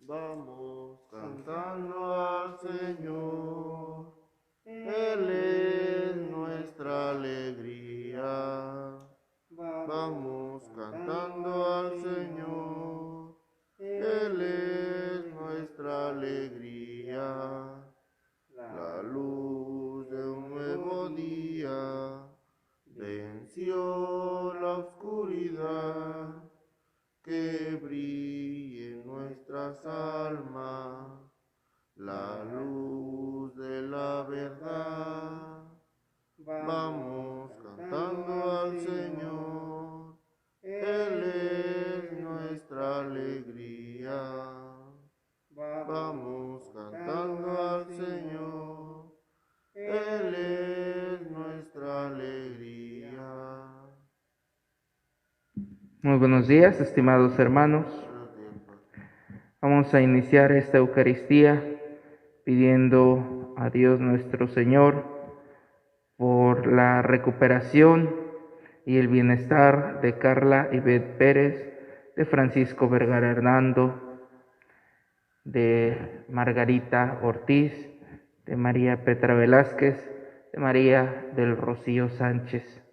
Vamos cantando al Señor, Él es nuestra alegría. Vamos cantando al Señor, Él es nuestra alegría. La luz de un nuevo día venció la oscuridad. Que brille en nuestras almas la luz de la verdad. Vamos cantando al Señor, Él es nuestra alegría. Vamos cantando al Señor, Él es nuestra alegría. Muy buenos días, estimados hermanos. Vamos a iniciar esta Eucaristía pidiendo a Dios nuestro Señor por la recuperación y el bienestar de Carla Ivette Pérez, de Francisco Vergara Hernando, de Margarita Ortiz, de María Petra Velázquez, de María del Rocío Sánchez.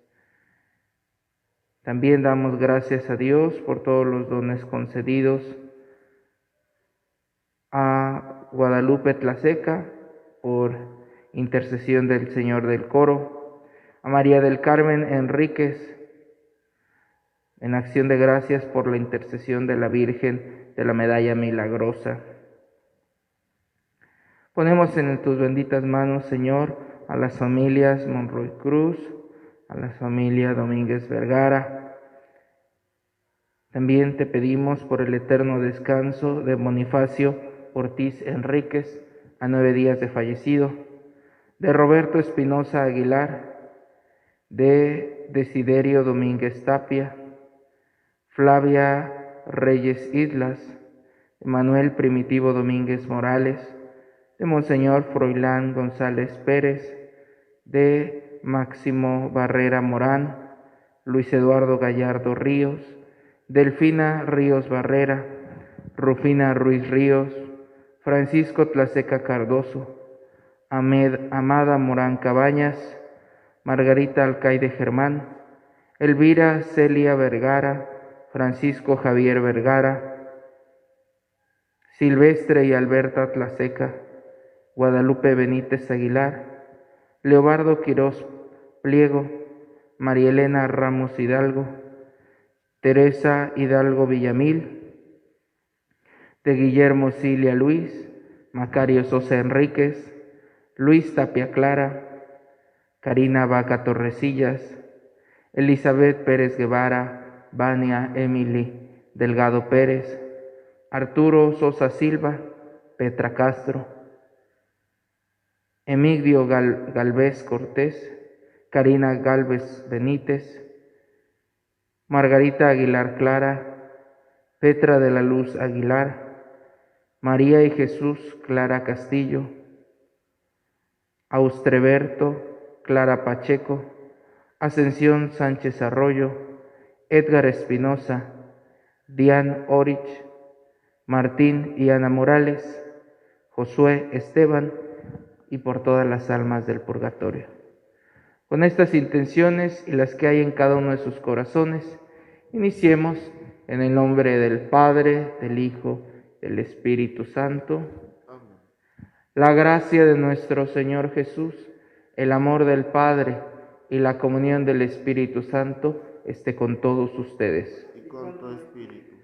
También damos gracias a Dios por todos los dones concedidos a Guadalupe Tlaseca, por intercesión del Señor del Coro, a María del Carmen Enríquez, en acción de gracias por la intercesión de la Virgen de la Medalla Milagrosa. Ponemos en tus benditas manos, Señor, a las familias Monroy Cruz, a la familia Domínguez Vergara. También te pedimos por el eterno descanso de Bonifacio Ortiz Enríquez, a 9 días de fallecido, de Roberto Espinosa Aguilar, de Desiderio Domínguez Tapia, Flavia Reyes Islas, de Manuel Primitivo Domínguez Morales, de Monseñor Froilán González Pérez, de Máximo Barrera Morán, Luis Eduardo Gallardo Ríos, Delfina Ríos Barrera, Rufina Ruiz Ríos, Francisco Tlaseca Cardoso, Amada Morán Cabañas, Margarita Alcaide Germán, Elvira Celia Vergara, Francisco Javier Vergara, Silvestre y Alberta Tlaseca, Guadalupe Benítez Aguilar, Leobardo Quirós Pliego, María Elena Ramos Hidalgo, Teresa Hidalgo Villamil, de Guillermo Cilia Luis, Macario Sosa Enríquez, Luis Tapia Clara, Karina Vaca Torrecillas, Elizabeth Pérez Guevara, Vania Emily Delgado Pérez, Arturo Sosa Silva, Petra Castro, Emigdio Galvez Cortés, Karina Galvez Benítez, Margarita Aguilar Clara, Petra de la Luz Aguilar, María y Jesús Clara Castillo, Austreberto Clara Pacheco, Ascensión Sánchez Arroyo, Edgar Espinosa, Diane Orich, Martín y Ana Morales, Josué Esteban, y por todas las almas del purgatorio. Con estas intenciones y las que hay en cada uno de sus corazones, iniciemos en el nombre del Padre, del Hijo, del Espíritu Santo. Amén. La gracia de nuestro Señor Jesús, el amor del Padre y la comunión del Espíritu Santo esté con todos ustedes. Y con tu espíritu.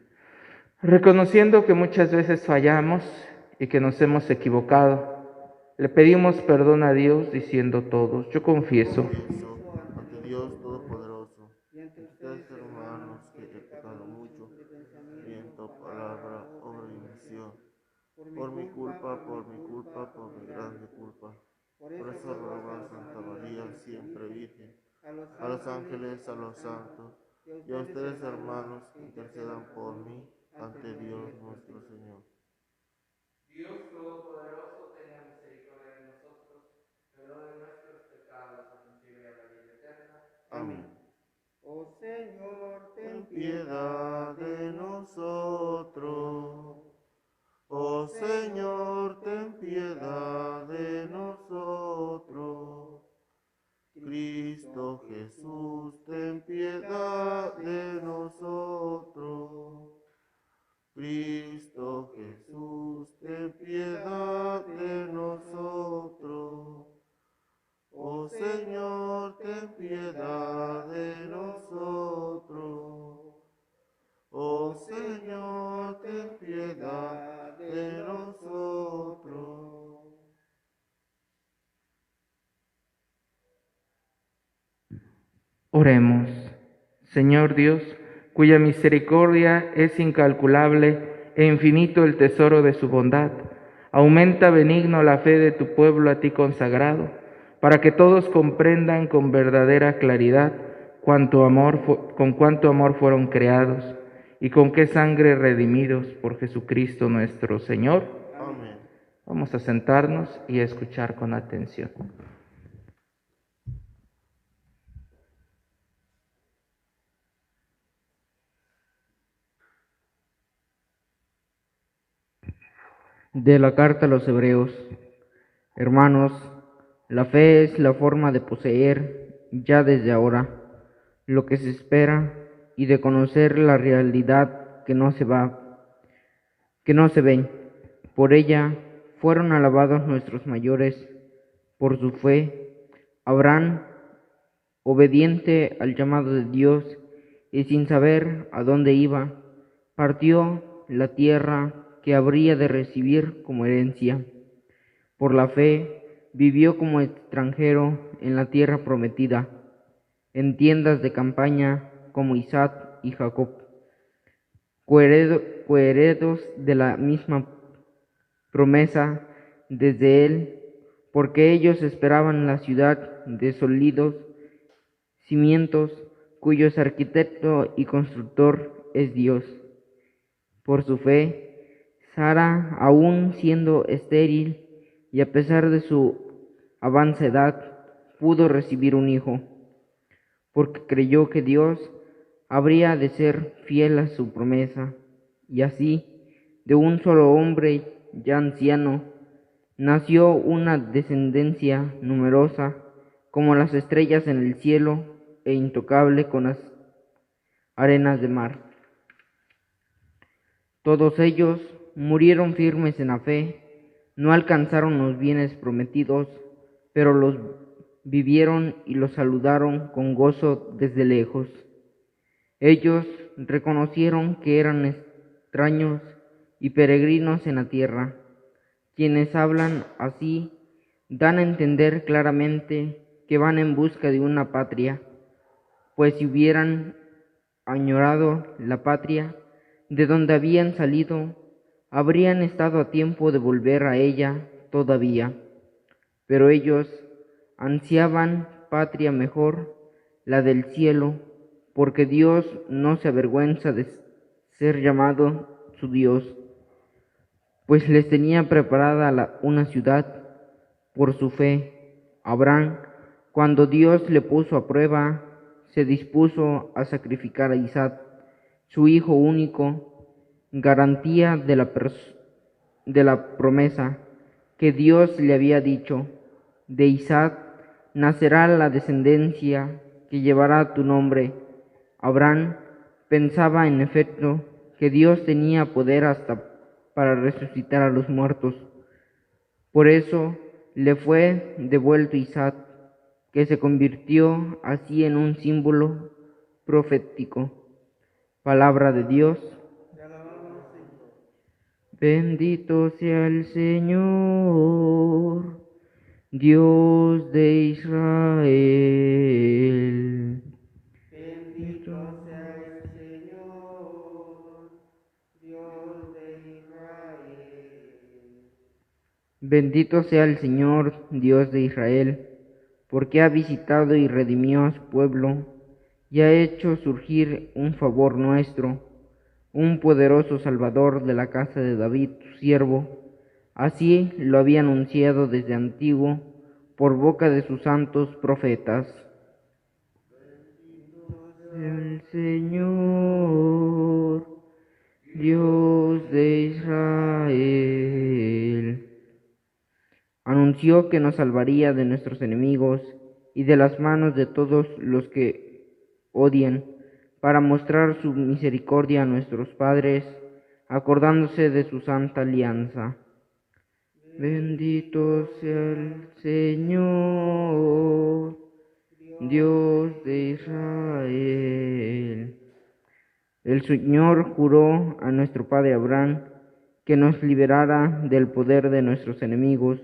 Reconociendo que muchas veces fallamos y que nos hemos equivocado, le pedimos perdón a Dios diciendo todos: yo confieso Ante Dios Todopoderoso y ante ustedes, hermanos, que he pecado mucho, viento, palabra, obra y omisión, por mi culpa, por mi grande culpa. Por eso ruego a Santa María, siempre Virgen, a los ángeles, a los santos, y a ustedes, hermanos, que intercedan por mí ante Dios nuestro Señor. Dios Todopoderoso, tenga misericordia de nosotros, perdone nuestros pecados, nos lleve a la vida eterna. Amén. Oh Señor, Ten piedad de nosotros. Oh Oremos. Señor Dios, cuya misericordia es incalculable e infinito el tesoro de su bondad, aumenta benigno la fe de tu pueblo a ti consagrado, para que todos comprendan con verdadera claridad con cuánto amor fueron creados y con qué sangre redimidos por Jesucristo nuestro Señor. Amén. Vamos a sentarnos y a escuchar con atención. De la carta a los Hebreos. Hermanos, la fe es la forma de poseer ya desde ahora lo que se espera y de conocer la realidad que no se ven. Por ella fueron alabados nuestros mayores. Por su fe, Abraham, obediente al llamado de Dios y sin saber a dónde iba, partió la tierra que habría de recibir como herencia. Por la fe vivió como extranjero en la tierra prometida, en tiendas de campaña como Isaac y Jacob, coheredos de la misma promesa desde él, porque ellos esperaban la ciudad de sólidos cimientos, cuyos arquitecto y constructor es Dios. Por su fe, Sara, aun siendo estéril y a pesar de su avanzada edad, pudo recibir un hijo, porque creyó que Dios habría de ser fiel a su promesa, y así, de un solo hombre ya anciano, nació una descendencia numerosa como las estrellas en el cielo e intocable con las arenas de mar. Todos ellos murieron firmes en la fe, no alcanzaron los bienes prometidos, pero los vivieron y los saludaron con gozo desde lejos. Ellos reconocieron que eran extraños y peregrinos en la tierra. Quienes hablan así dan a entender claramente que van en busca de una patria, pues si hubieran añorado la patria de donde habían salido, habrían estado a tiempo de volver a ella todavía. Pero ellos ansiaban patria mejor, la del cielo, porque Dios no se avergüenza de ser llamado su Dios, pues les tenía preparada una ciudad. Por su fe, Abraham, cuando Dios le puso a prueba, se dispuso a sacrificar a Isaac, su hijo único, garantía de la promesa que Dios le había dicho: de Isaac nacerá la descendencia que llevará tu nombre. Abraham pensaba en efecto que Dios tenía poder hasta para resucitar a los muertos. Por eso le fue devuelto Isaac, que se convirtió así en un símbolo profético. Palabra de Dios. Bendito sea el Señor, Dios de Israel. Bendito sea el Señor, Dios de Israel. Bendito sea el Señor, Dios de Israel, porque ha visitado y redimió a su pueblo, y ha hecho surgir un favor nuestro, un poderoso Salvador de la casa de David, su siervo. Así lo había anunciado desde antiguo por boca de sus santos profetas. El Señor, Dios de Israel, anunció que nos salvaría de nuestros enemigos y de las manos de todos los que odian, para mostrar su misericordia a nuestros padres, acordándose de su santa alianza. Bendito sea el Señor, Dios de Israel. El Señor juró a nuestro padre Abraham que nos liberara del poder de nuestros enemigos,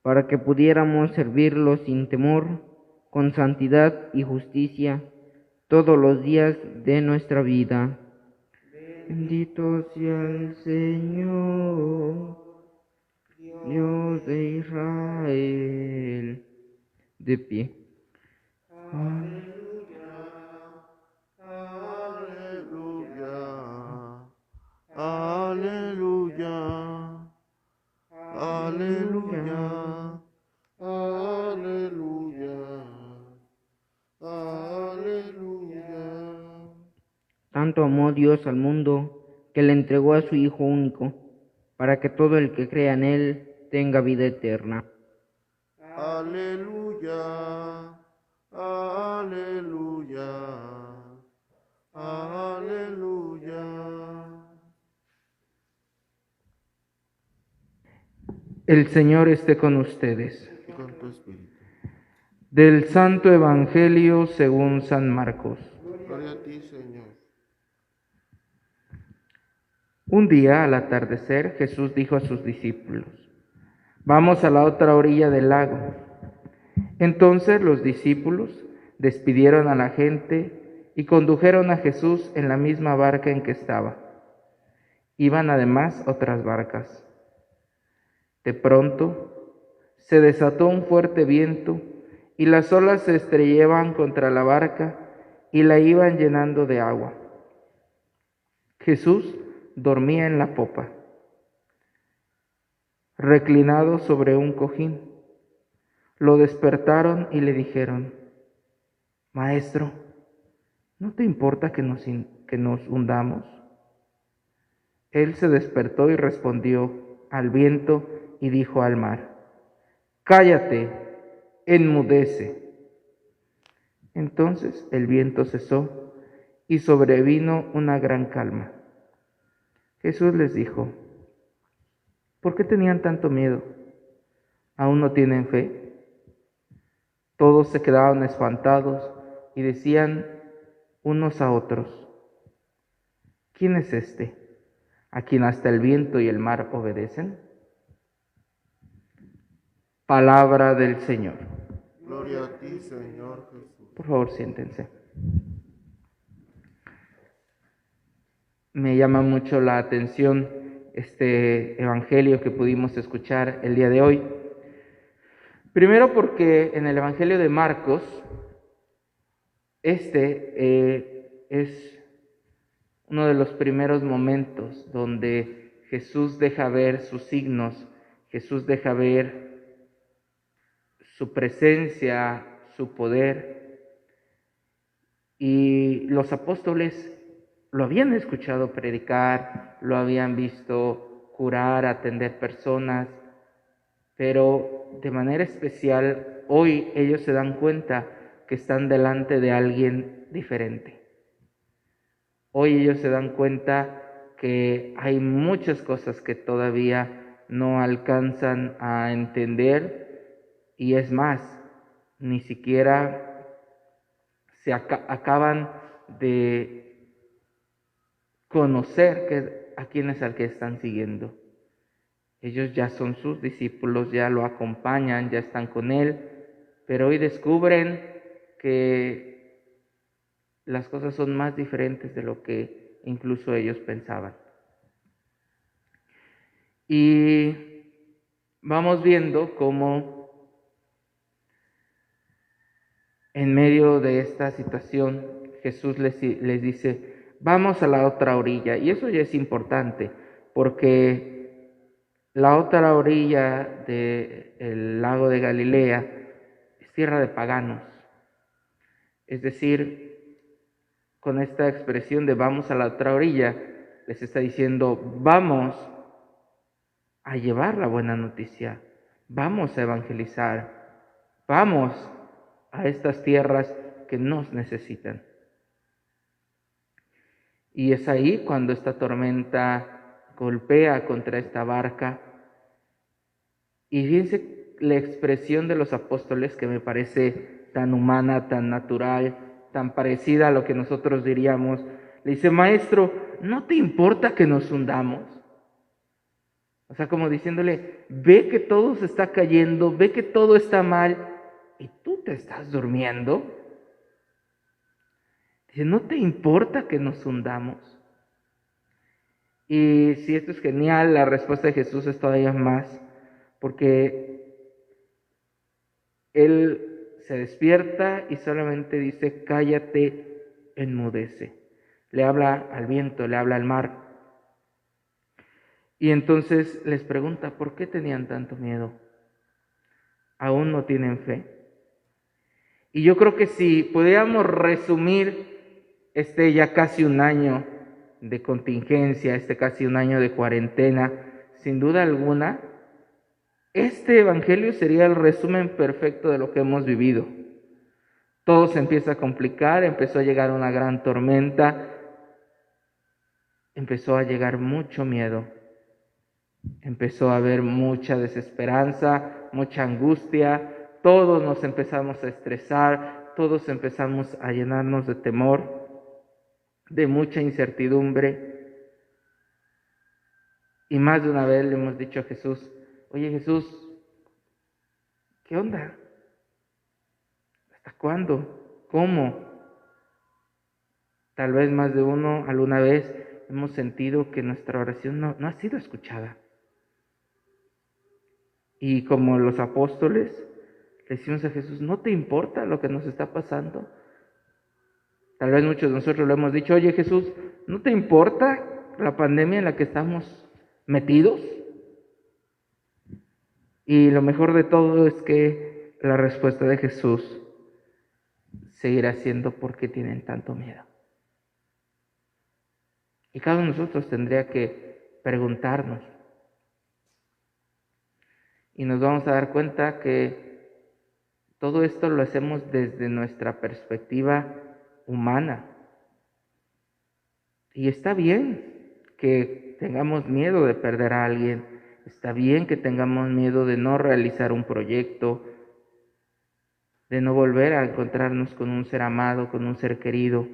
para que pudiéramos servirlo sin temor, con santidad y justicia, todos los días de nuestra vida. Bendito sea el Señor, Dios de Israel. De pie. Aleluya, aleluya, aleluya, aleluya, aleluya. Tanto amó Dios al mundo que le entregó a su Hijo único, para que todo el que crea en Él tenga vida eterna. Aleluya, aleluya, aleluya. El Señor esté con ustedes. Y con tu espíritu. Del Santo Evangelio según San Marcos. Gloria a ti, Señor. Un día, al atardecer, Jesús dijo a sus discípulos: «Vamos a la otra orilla del lago». Entonces los discípulos despidieron a la gente y condujeron a Jesús en la misma barca en que estaba. Iban además otras barcas. De pronto se desató un fuerte viento y las olas se estrellaban contra la barca y la iban llenando de agua. Jesús dormía en la popa, reclinado sobre un cojín. Lo despertaron y le dijeron: «Maestro, ¿no te importa que nos hundamos?». Él se despertó y respondió al viento y dijo al mar: «Cállate, enmudece». Entonces el viento cesó y sobrevino una gran calma. Jesús les dijo: «¿Por qué tenían tanto miedo? ¿Aún no tienen fe?». Todos se quedaban espantados y decían unos a otros: «¿Quién es este, a quien hasta el viento y el mar obedecen?». Palabra del Señor. Gloria a ti, Señor Jesús. Por favor, siéntense. Me llama mucho la atención este evangelio que pudimos escuchar el día de hoy. Primero porque en el Evangelio de Marcos, es uno de los primeros momentos donde Jesús deja ver sus signos, Jesús deja ver su presencia, su poder, y los apóstoles lo habían escuchado predicar, lo habían visto curar, atender personas, pero de manera especial hoy ellos se dan cuenta que están delante de alguien diferente. Hoy ellos se dan cuenta que hay muchas cosas que todavía no alcanzan a entender, y es más, ni siquiera se acaban de conocer a quién es al que están siguiendo. Ellos ya son sus discípulos, ya lo acompañan, ya están con Él, pero hoy descubren que las cosas son más diferentes de lo que incluso ellos pensaban. Y vamos viendo cómo en medio de esta situación Jesús les dice: «Vamos a la otra orilla». Y eso ya es importante, porque la otra orilla del lago de Galilea es tierra de paganos. Es decir, con esta expresión de «vamos a la otra orilla», les está diciendo: vamos a llevar la buena noticia, vamos a evangelizar, vamos a estas tierras que nos necesitan. Y es ahí cuando esta tormenta golpea contra esta barca. Y fíjense la expresión de los apóstoles, que me parece tan humana, tan natural, tan parecida a lo que nosotros diríamos. Le dice: «Maestro, ¿no te importa que nos hundamos?». O sea, como diciéndole: ve que todo se está cayendo, ve que todo está mal, y tú te estás durmiendo. Dice, ¿no te importa que nos hundamos? Y si esto es genial, la respuesta de Jesús es todavía más, porque Él se despierta y solamente dice, cállate, enmudece. Le habla al viento, le habla al mar. Y entonces les pregunta, ¿por qué tenían tanto miedo? ¿Aún no tienen fe? Y yo creo que si pudiéramos resumir ya casi un año de contingencia, casi un año de cuarentena, sin duda alguna, este evangelio sería el resumen perfecto de lo que hemos vivido. Todo se empieza a complicar, empezó a llegar una gran tormenta, empezó a llegar mucho miedo, empezó a haber mucha desesperanza, mucha angustia, todos nos empezamos a estresar, todos empezamos a llenarnos de temor, de mucha incertidumbre. Y más de una vez le hemos dicho a Jesús, oye Jesús, ¿qué onda? ¿Hasta cuándo? ¿Cómo? Tal vez más de uno alguna vez hemos sentido que nuestra oración no ha sido escuchada. Y como los apóstoles, le decimos a Jesús, ¿no te importa lo que nos está pasando? Tal vez muchos de nosotros le hemos dicho, oye Jesús, ¿no te importa la pandemia en la que estamos metidos? Y lo mejor de todo es que la respuesta de Jesús seguirá siendo, ¿por qué tienen tanto miedo? Y cada uno de nosotros tendría que preguntarnos. Y nos vamos a dar cuenta que todo esto lo hacemos desde nuestra perspectiva humana. Y está bien que tengamos miedo de perder a alguien, está bien que tengamos miedo de no realizar un proyecto, de no volver a encontrarnos con un ser amado, con un ser querido.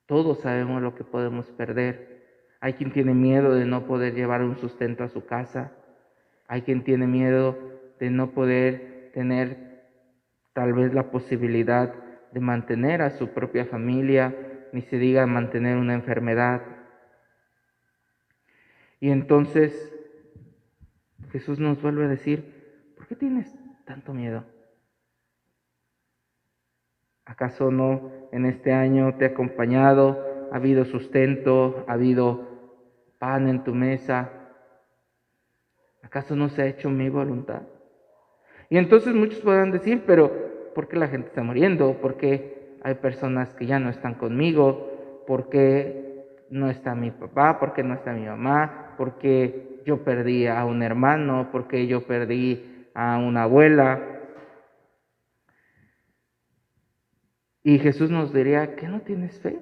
Todos sabemos lo que podemos perder. Hay quien tiene miedo de no poder llevar un sustento a su casa, hay quien tiene miedo de no poder tener tal vez la posibilidad de mantener a su propia familia, ni se diga mantener una enfermedad. Y entonces Jesús nos vuelve a decir, ¿por qué tienes tanto miedo? ¿Acaso no en este año te ha acompañado? ¿Ha habido sustento? ¿Ha habido pan en tu mesa? ¿Acaso no se ha hecho mi voluntad? Y entonces muchos podrán decir, pero ¿por qué la gente está muriendo? ¿Por qué hay personas que ya no están conmigo? ¿Por qué no está mi papá? ¿Por qué no está mi mamá? ¿Por qué yo perdí a un hermano? ¿Por qué yo perdí a una abuela? Y Jesús nos diría, ¿qué no tienes fe?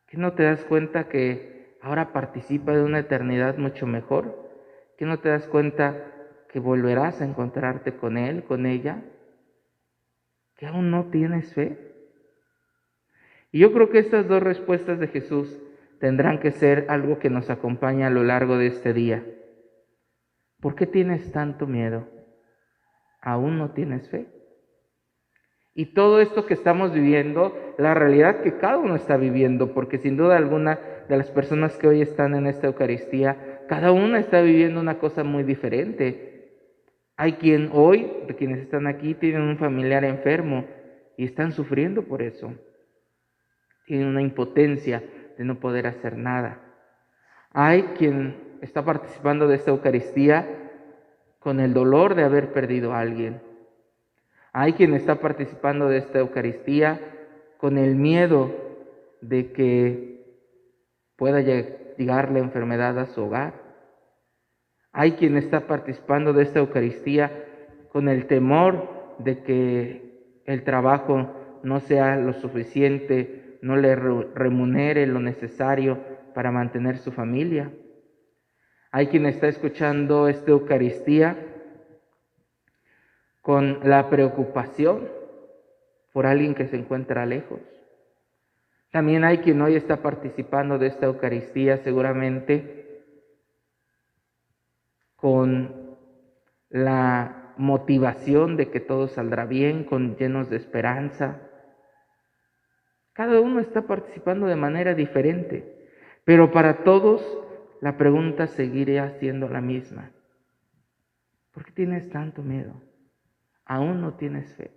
¿Qué no te das cuenta que ahora participa de una eternidad mucho mejor? ¿Qué no te das cuenta que volverás a encontrarte con él, con ella? ¿Que aún no tienes fe? Y yo creo que estas dos respuestas de Jesús tendrán que ser algo que nos acompaña a lo largo de este día. ¿Por qué tienes tanto miedo? ¿Aún no tienes fe? Y todo esto que estamos viviendo, la realidad que cada uno está viviendo, porque sin duda alguna de las personas que hoy están en esta Eucaristía, cada una está viviendo una cosa muy diferente. Hay quien hoy, de quienes están aquí, tienen un familiar enfermo y están sufriendo por eso. Tienen una impotencia de no poder hacer nada. Hay quien está participando de esta Eucaristía con el dolor de haber perdido a alguien. Hay quien está participando de esta Eucaristía con el miedo de que pueda llegar la enfermedad a su hogar. Hay quien está participando de esta Eucaristía con el temor de que el trabajo no sea lo suficiente, no le remunere lo necesario para mantener su familia. Hay quien está escuchando esta Eucaristía con la preocupación por alguien que se encuentra lejos. También hay quien hoy está participando de esta Eucaristía seguramente con la motivación de que todo saldrá bien, llenos de esperanza. Cada uno está participando de manera diferente, pero para todos la pregunta seguirá siendo la misma. ¿Por qué tienes tanto miedo? ¿Aún no tienes fe?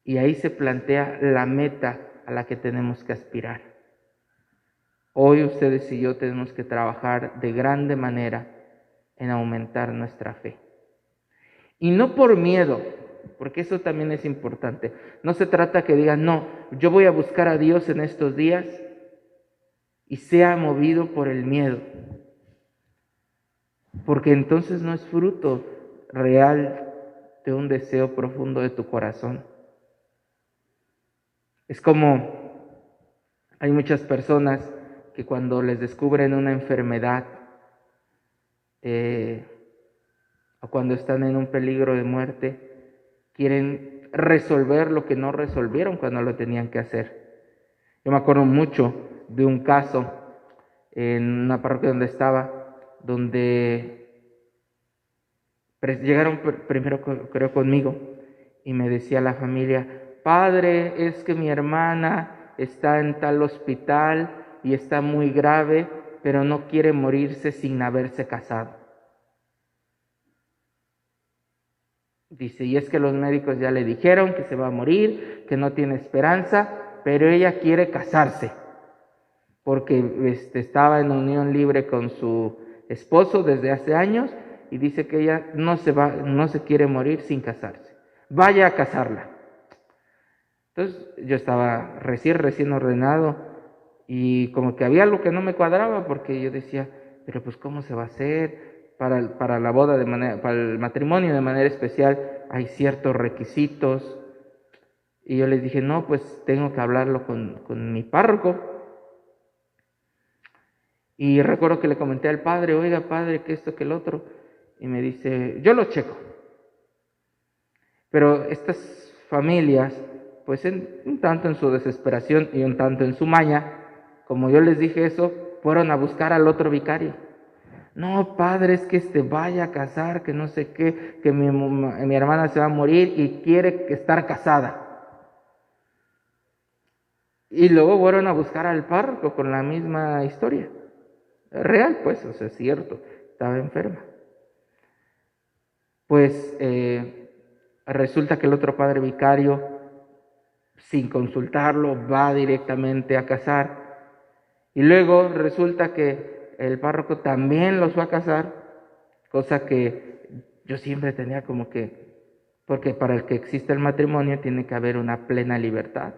Y ahí se plantea la meta a la que tenemos que aspirar. Hoy ustedes y yo tenemos que trabajar de grande manera en aumentar nuestra fe. Y no por miedo, porque eso también es importante. No se trata que digan, no, yo voy a buscar a Dios en estos días y sea movido por el miedo. Porque entonces no es fruto real de un deseo profundo de tu corazón. Es como hay muchas personas que cuando les descubren una enfermedad o cuando están en un peligro de muerte, quieren resolver lo que no resolvieron cuando lo tenían que hacer. Yo me acuerdo mucho de un caso en una parroquia donde estaba, donde llegaron primero creo conmigo y me decía la familia, padre, es que mi hermana está en tal hospital y está muy grave, pero no quiere morirse sin haberse casado. Dice, y es que los médicos ya le dijeron que se va a morir, que no tiene esperanza, pero ella quiere casarse, porque estaba en unión libre con su esposo desde hace años, y dice que ella no se quiere morir sin casarse. Vaya a casarla. Entonces yo estaba recién ordenado y como que había algo que no me cuadraba, porque yo decía, pero pues ¿cómo se va a hacer? Para la boda para el matrimonio de manera especial hay ciertos requisitos. Y yo les dije, no, pues tengo que hablarlo con mi párroco. Y recuerdo que le comenté al padre, oiga padre, que esto, que el otro. Y me dice, yo lo checo. Pero estas familias, pues un tanto en su desesperación y un tanto en su maña, como yo les dije eso, fueron a buscar al otro vicario. No, padre, es que vaya a casar, que no sé qué, que mi hermana se va a morir y quiere estar casada. Y luego fueron a buscar al párroco con la misma historia. Real, pues, o sea, es cierto, estaba enferma. Pues resulta que el otro padre vicario, sin consultarlo, va directamente a casar. Y luego resulta que el párroco también los fue a casar, cosa que yo siempre tenía como que, porque para el que existe el matrimonio tiene que haber una plena libertad.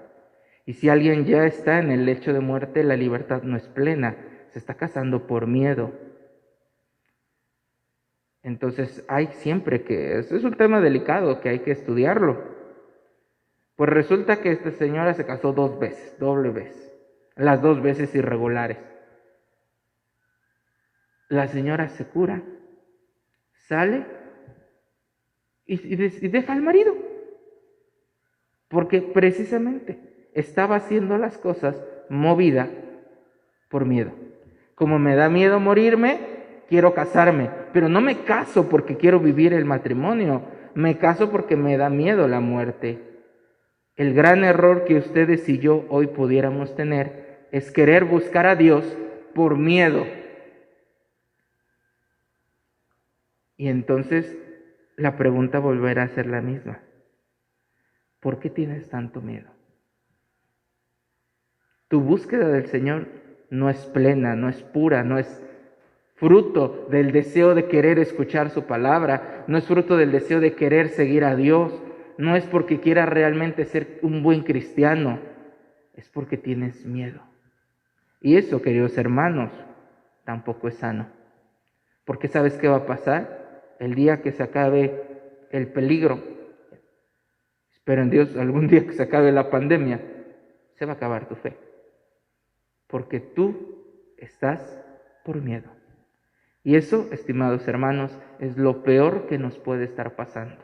Y si alguien ya está en el lecho de muerte, la libertad no es plena, se está casando por miedo. Entonces hay siempre es un tema delicado que hay que estudiarlo. Pues resulta que esta señora se casó 2 veces, doble vez, las 2 veces irregulares. La señora se cura, sale y deja al marido, porque precisamente estaba haciendo las cosas movida por miedo. Como me da miedo morirme, quiero casarme, pero no me caso porque quiero vivir el matrimonio, me caso porque me da miedo la muerte. El gran error que ustedes y yo hoy pudiéramos tener es querer buscar a Dios por miedo. Y entonces la pregunta volverá a ser la misma. ¿Por qué tienes tanto miedo? Tu búsqueda del Señor no es plena, no es pura, no es fruto del deseo de querer escuchar su palabra, no es fruto del deseo de querer seguir a Dios, no es porque quieras realmente ser un buen cristiano, es porque tienes miedo. Y eso, queridos hermanos, tampoco es sano. Porque ¿sabes qué va a pasar? El día que se acabe el peligro, espero en Dios, algún día que se acabe la pandemia, se va a acabar tu fe. Porque tú estás por miedo. Y eso, estimados hermanos, es lo peor que nos puede estar pasando.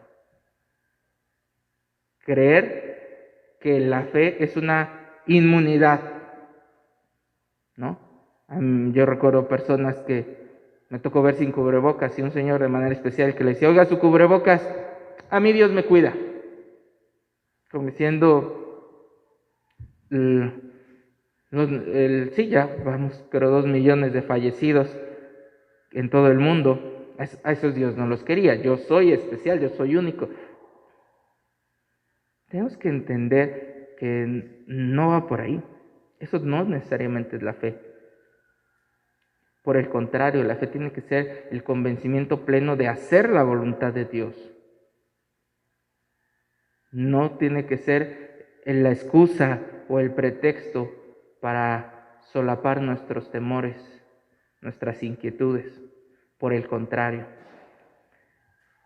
Creer que la fe es una inmunidad, ¿no? Yo recuerdo personas que Me tocó ver sin cubrebocas y un señor de manera especial que le decía, oiga, su cubrebocas, a mí Dios me cuida. Como diciendo, sí, ya vamos, pero 2 millones de fallecidos en todo el mundo. A esos Dios no los quería. Yo soy especial, yo soy único. Tenemos que entender que no va por ahí. Eso no necesariamente es la fe. Por el contrario, la fe tiene que ser el convencimiento pleno de hacer la voluntad de Dios. No tiene que ser la excusa o el pretexto para solapar nuestros temores, nuestras inquietudes. Por el contrario,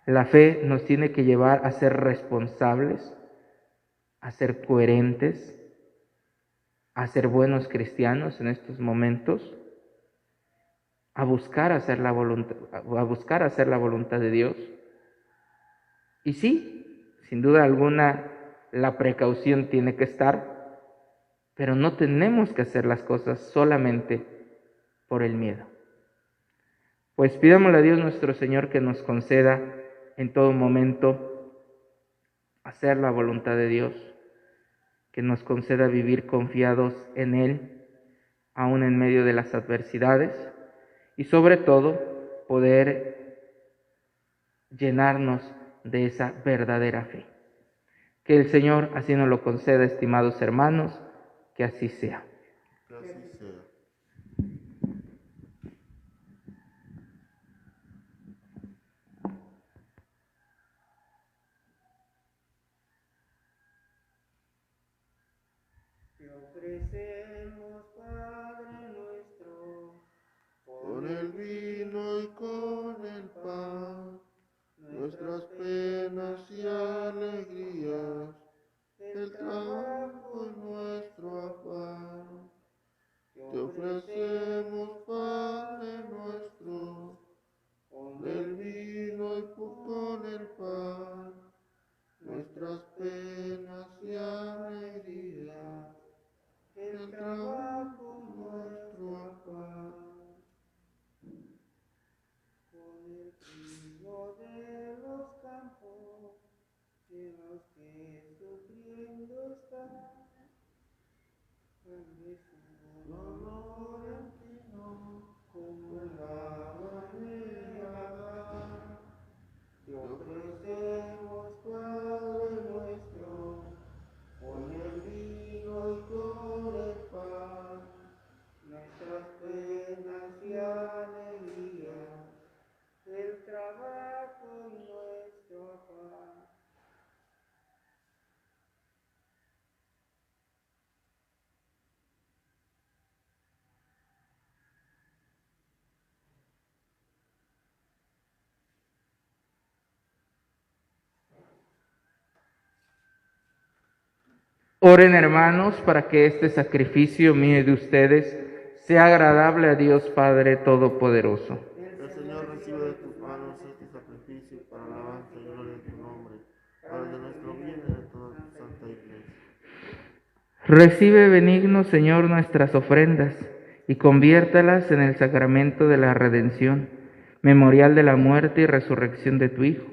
la fe nos tiene que llevar a ser responsables, a ser coherentes, a ser buenos cristianos en estos momentos, a buscar hacer la voluntad de Dios. Y sí, sin duda alguna, la precaución tiene que estar, pero no tenemos que hacer las cosas solamente por el miedo. Pues pidámosle a Dios nuestro Señor que nos conceda en todo momento hacer la voluntad de Dios, que nos conceda vivir confiados en Él, aún en medio de las adversidades, y sobre todo poder llenarnos de esa verdadera fe. Que el Señor así nos lo conceda, estimados hermanos, que así sea. Que así sea. Te ofrecemos, Padre nuestro, Con el vino y con el pan, nuestras penas y alegrías, el trabajo y nuestro afán. Te ofrecemos, Padre nuestro, con el vino y con el pan, nuestras penas y alegrías, el trabajo y nuestro afán. Con el trigo de los campos, de los que sufriendo están, grande su dolor en ti no, como la mañana. Te ofrecemos, Padre nuestro, con el vino y con el pan, nuestras penas y alegrías, el trabajo y nuestro afán. Oren, hermanos, para que este sacrificio mío y de ustedes sea agradable a Dios Padre Todopoderoso. El Señor reciba de tus manos este sacrificio para alabanza y gloria de tu nombre, para el de nuestro bien y de toda tu santa iglesia. Recibe, benigno Señor, nuestras ofrendas y conviértalas en el sacramento de la redención, memorial de la muerte y resurrección de tu Hijo,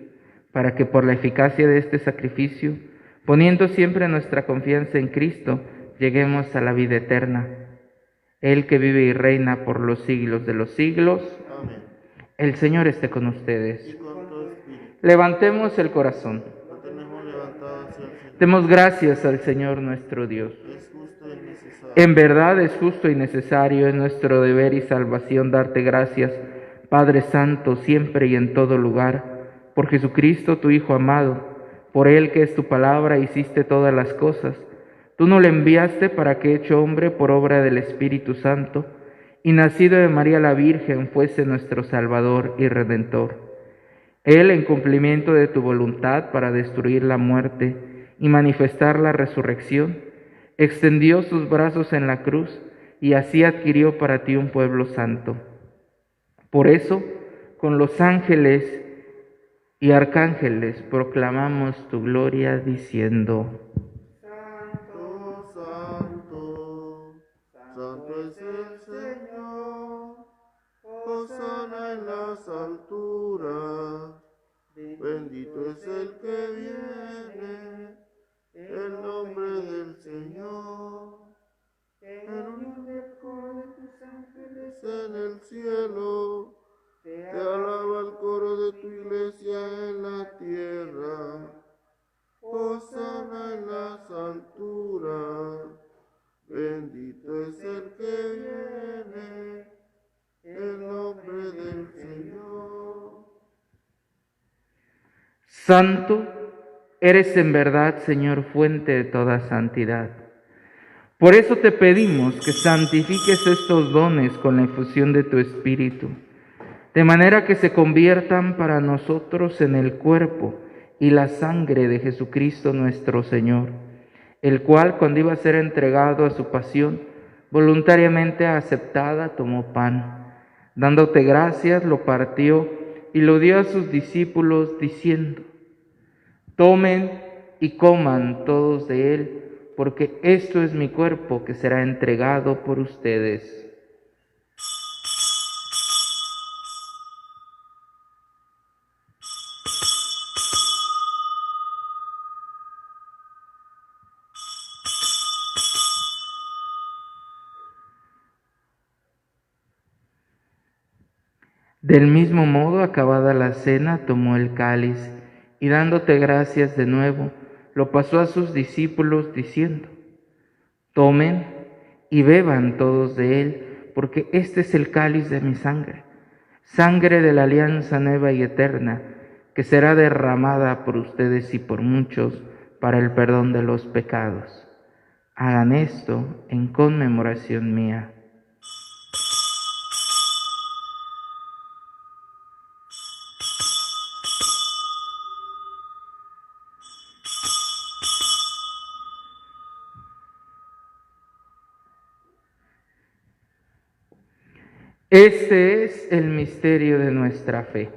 para que por la eficacia de este sacrificio, poniendo siempre nuestra confianza en Cristo, lleguemos a la vida eterna. Él que vive y reina por los siglos de los siglos. Amén. El Señor esté con ustedes. Y con tu espíritu, Levantemos el corazón. lo tenemos levantado hacia el Señor. Demos gracias al Señor nuestro Dios. Es justo y necesario. En verdad es justo y necesario, es nuestro deber y salvación darte gracias, Padre Santo, siempre y en todo lugar, por Jesucristo tu Hijo amado, por Él que es tu palabra hiciste todas las cosas. Tú nos le enviaste para que, hecho hombre por obra del Espíritu Santo, y nacido de María la Virgen, fuese nuestro Salvador y Redentor. Él, en cumplimiento de tu voluntad para destruir la muerte y manifestar la resurrección, extendió sus brazos en la cruz y así adquirió para ti un pueblo santo. Por eso, con los ángeles y arcángeles proclamamos tu gloria diciendo: Santo, santo, santo es el Señor, hosana en alturas. Bendito es el que viene, el nombre del Señor. En unión del coro de tus ángeles en el cielo, te alaba el coro de tu iglesia en la tierra. Hosana en las alturas. Bendito es el que viene, el nombre del Señor. Santo eres en verdad, Señor, fuente de toda santidad. Por eso te pedimos que santifiques estos dones con la efusión de tu Espíritu, de manera que se conviertan para nosotros en el cuerpo y la sangre de Jesucristo nuestro Señor, el cual, cuando iba a ser entregado a su pasión, voluntariamente aceptada, tomó pan. Dándote gracias, lo partió y lo dio a sus discípulos, diciendo: tomen y coman todos de él, porque esto es mi cuerpo que será entregado por ustedes. Del mismo modo, acabada la cena, tomó el cáliz y dándote gracias de nuevo, lo pasó a sus discípulos diciendo: tomen y beban todos de él, porque este es el cáliz de mi sangre, sangre de la alianza nueva y eterna, que será derramada por ustedes y por muchos para el perdón de los pecados. Hagan esto en conmemoración mía. Este es el misterio de nuestra fe.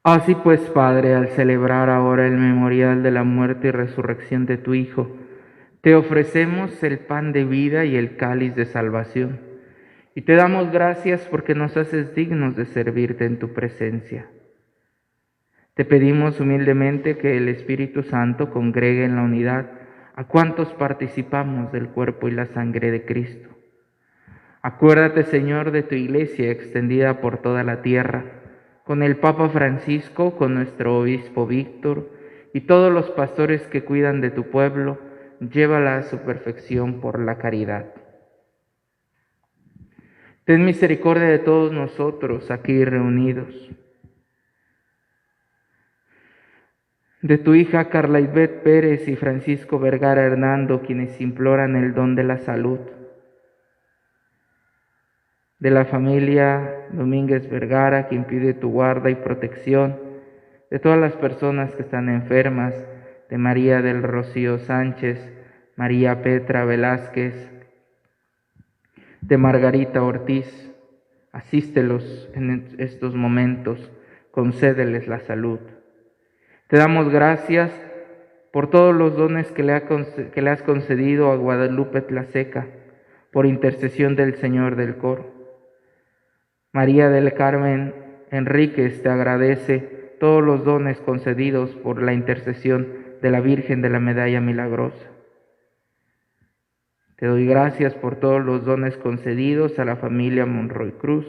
Así pues, Padre, al celebrar ahora el memorial de la muerte y resurrección de tu Hijo, te ofrecemos el pan de vida y el cáliz de salvación, y te damos gracias porque nos haces dignos de servirte en tu presencia. Te pedimos humildemente que el Espíritu Santo congregue en la unidad a cuantos participamos del cuerpo y la sangre de Cristo. Acuérdate, Señor, de tu iglesia extendida por toda la tierra, con el Papa Francisco, con nuestro obispo Víctor y todos los pastores que cuidan de tu pueblo, llévala a su perfección por la caridad. Ten misericordia de todos nosotros aquí reunidos, de tu hija Carla Ivette Pérez y Francisco Vergara Hernando, quienes imploran el don de la salud, de la familia Domínguez Vergara, quien pide tu guarda y protección, de todas las personas que están enfermas, de María del Rocío Sánchez, María Petra Velázquez, de Margarita Ortiz. Asístelos en estos momentos, concédeles la salud. Te damos gracias por todos los dones que le has concedido a Guadalupe Tlaseca, por intercesión del Señor del Coro. María del Carmen Enríquez te agradece todos los dones concedidos por la intercesión de la Virgen de la Medalla Milagrosa. Te doy gracias por todos los dones concedidos a la familia Monroy Cruz.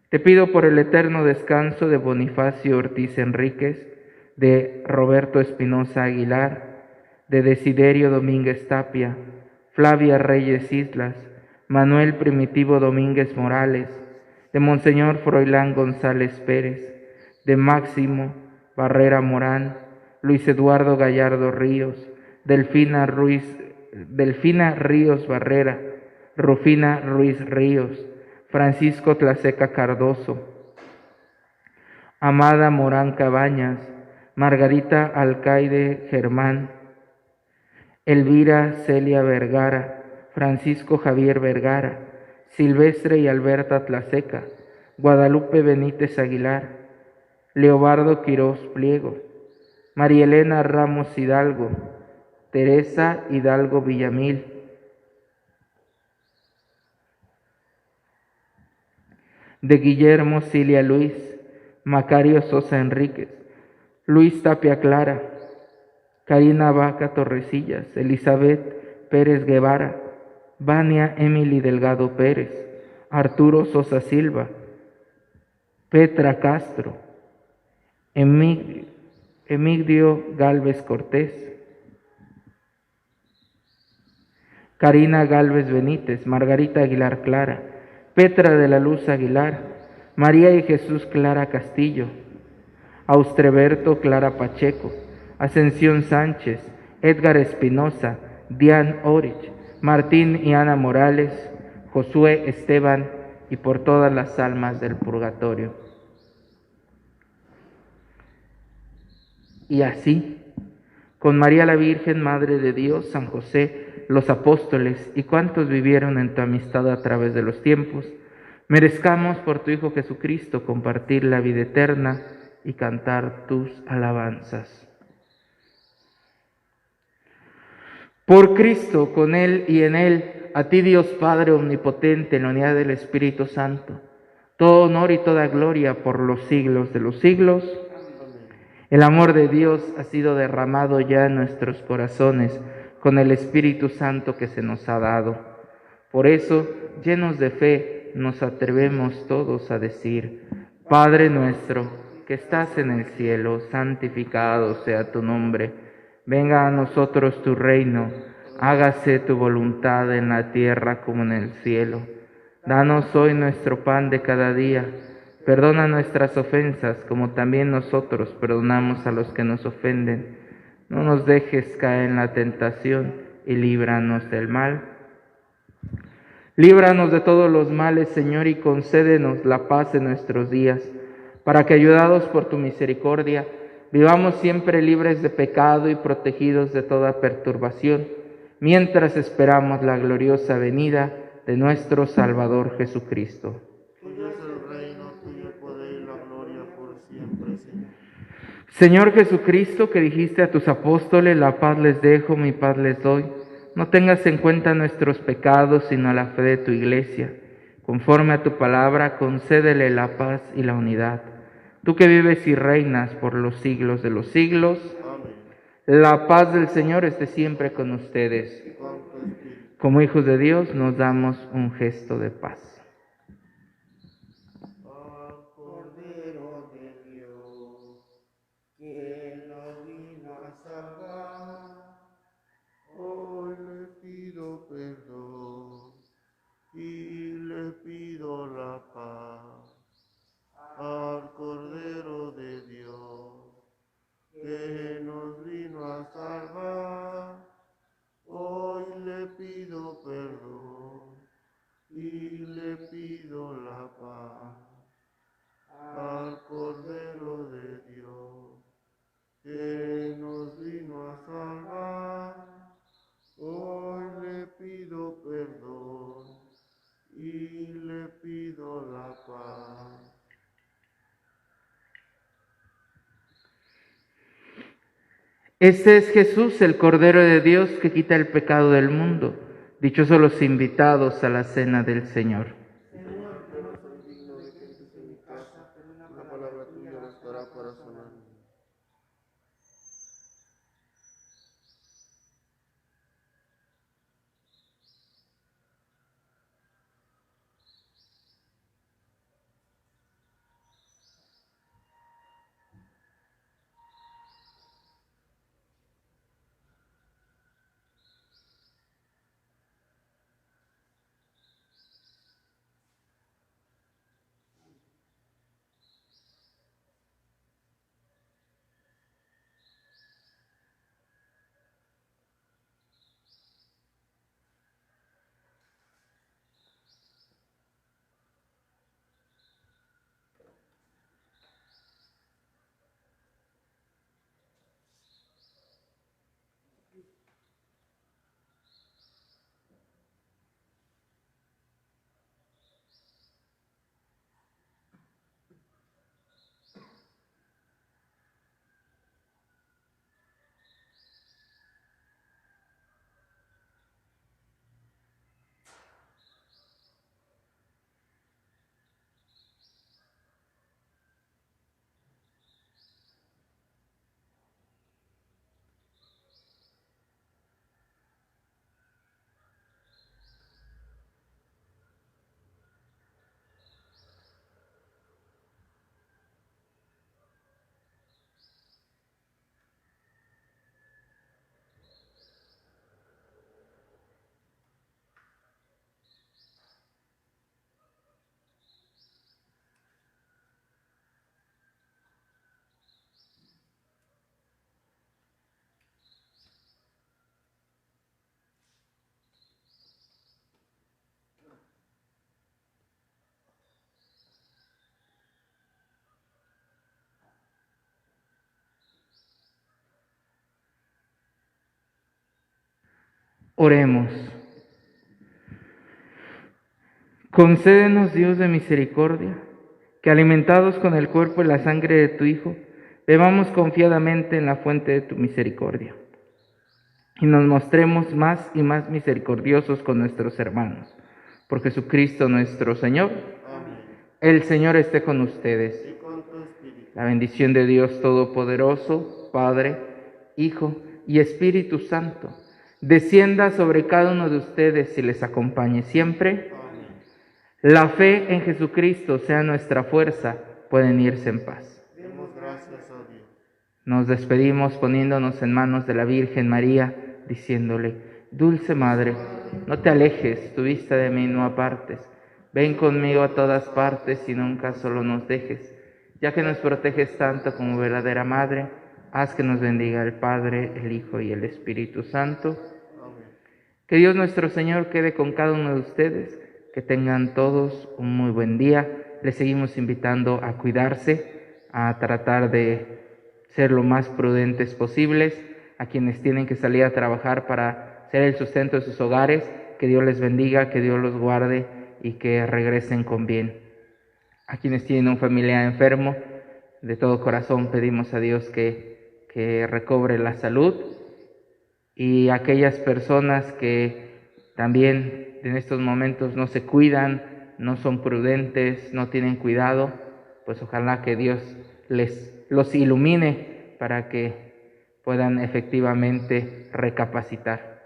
Te pido por el eterno descanso de Bonifacio Ortiz Enríquez, de Roberto Espinosa Aguilar, de Desiderio Domínguez Tapia, Flavia Reyes Islas, Manuel Primitivo Domínguez Morales, de Monseñor Froilán González Pérez, de Máximo Barrera Morán, Luis Eduardo Gallardo Ríos, Delfina Ríos Barrera, Rufina Ruiz Ríos, Francisco Tlaseca Cardoso, Amada Morán Cabañas, Margarita Alcaide Germán, Elvira Celia Vergara, Francisco Javier Vergara, Silvestre y Alberta Tlaseca, Guadalupe Benítez Aguilar, Leobardo Quirós Pliego, María Elena Ramos Hidalgo, Teresa Hidalgo Villamil, de Guillermo Cilia Luis, Macario Sosa Enríquez, Luis Tapia Clara, Karina Vaca Torrecillas, Elizabeth Pérez Guevara, Vania Emily Delgado Pérez, Arturo Sosa Silva, Petra Castro, Emigdio Galvez Cortés, Karina Galvez Benítez, Margarita Aguilar Clara, Petra de la Luz Aguilar, María y Jesús Clara Castillo, Austreberto Clara Pacheco, Ascensión Sánchez, Edgar Espinosa, Dian Orich, Martín y Ana Morales, Josué Esteban y por todas las almas del purgatorio. Y así, con María la Virgen, Madre de Dios, San José, los apóstoles y cuantos vivieron en tu amistad a través de los tiempos, merezcamos por tu Hijo Jesucristo compartir la vida eterna y cantar tus alabanzas. Por Cristo, con Él y en Él, a ti Dios Padre Omnipotente, en la unidad del Espíritu Santo, todo honor y toda gloria por los siglos de los siglos. El amor de Dios ha sido derramado ya en nuestros corazones con el Espíritu Santo que se nos ha dado. Por eso, llenos de fe, nos atrevemos todos a decir: Padre nuestro, que estás en el cielo, santificado sea tu nombre. Venga a nosotros tu reino, hágase tu voluntad en la tierra como en el cielo. Danos hoy nuestro pan de cada día. Perdona nuestras ofensas, como también nosotros perdonamos a los que nos ofenden. No nos dejes caer en la tentación y líbranos del mal. Líbranos de todos los males, Señor, y concédenos la paz en nuestros días, para que, ayudados por tu misericordia, vivamos siempre libres de pecado y protegidos de toda perturbación, mientras esperamos la gloriosa venida de nuestro Salvador Jesucristo. Tuyo es el reino, tuyo el poder y la gloria por siempre, Señor. Señor Jesucristo, que dijiste a tus apóstoles: la paz les dejo, mi paz les doy, no tengas en cuenta nuestros pecados, sino la fe de tu iglesia. Conforme a tu palabra, concédele la paz y la unidad. Tú que vives y reinas por los siglos de los siglos, Amén. la paz del Señor esté siempre con ustedes. Y con tu espíritu. Como hijos de Dios, nos damos un gesto de paz. Al Cordero de Dios, que nos vino a salvar, hoy le pido perdón y le pido la paz. Al Cordero de Dios, que nos vino a salvar, hoy le pido perdón y le pido la paz. Al Cordero de Dios, que nos vino a salvar, hoy le pido perdón y le pido la paz. Este es Jesús, el Cordero de Dios, que quita el pecado del mundo. Dichosos los invitados a la cena del Señor. Señor, yo no soy digno de que entres en mi casa, pero una palabra tuya bastará para sanarme. Oremos. Concédenos, Dios de misericordia, que alimentados con el cuerpo y la sangre de tu Hijo, bebamos confiadamente en la fuente de tu misericordia y nos mostremos más y más misericordiosos con nuestros hermanos. Por Jesucristo nuestro Señor. Amén. El Señor esté con ustedes. Y con tu espíritu. La bendición de Dios Todopoderoso, Padre, Hijo y Espíritu Santo, descienda sobre cada uno de ustedes y les acompañe siempre. Amén. La fe en Jesucristo sea nuestra fuerza. Pueden irse en paz. Demos gracias a Dios. Nos despedimos poniéndonos en manos de la Virgen María, diciéndole: Dulce Madre, no te alejes, tu vista de mí no apartes. Ven conmigo a todas partes y nunca solo nos dejes. Ya que nos proteges tanto como verdadera Madre, haz que nos bendiga el Padre, el Hijo y el Espíritu Santo. Amén. Que Dios nuestro Señor quede con cada uno de ustedes, que tengan todos un muy buen día. Les seguimos invitando a cuidarse, a tratar de ser lo más prudentes posibles, a quienes tienen que salir a trabajar para ser el sustento de sus hogares. Que Dios les bendiga, que Dios los guarde y que regresen con bien. A quienes tienen un familiar enfermo, de todo corazón pedimos a Dios que recobre la salud. Y aquellas personas que también en estos momentos no se cuidan, no son prudentes, no tienen cuidado, pues ojalá que Dios los ilumine para que puedan efectivamente recapacitar.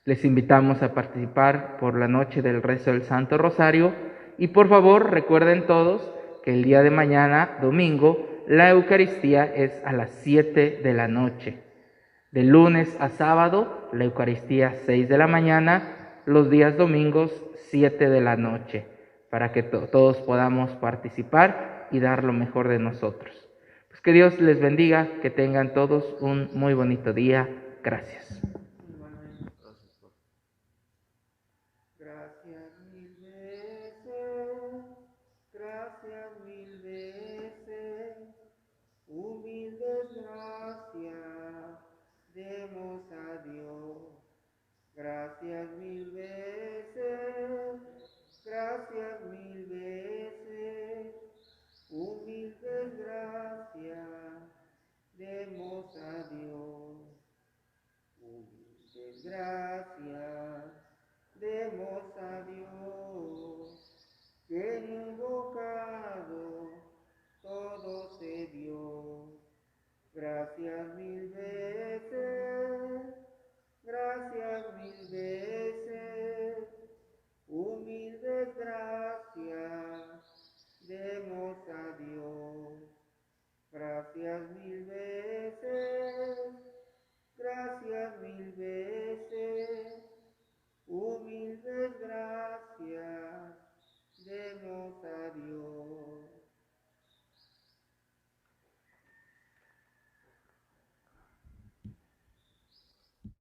Les invitamos a participar por la noche del rezo del Santo Rosario y por favor recuerden todos que el día de mañana, domingo, la Eucaristía es a las 7 de la noche. De lunes a sábado, la Eucaristía 6 de la mañana, los días domingos 7 de la noche, para que todos podamos participar y dar lo mejor de nosotros. Pues que Dios les bendiga, que tengan todos un muy bonito día. Gracias. Gracias mil veces, humildes gracias, demos a Dios. Gracias mil veces, humildes gracias, demos a Dios. Humildes gracias, demos a Dios, que invocado todo se dio. Gracias mil veces.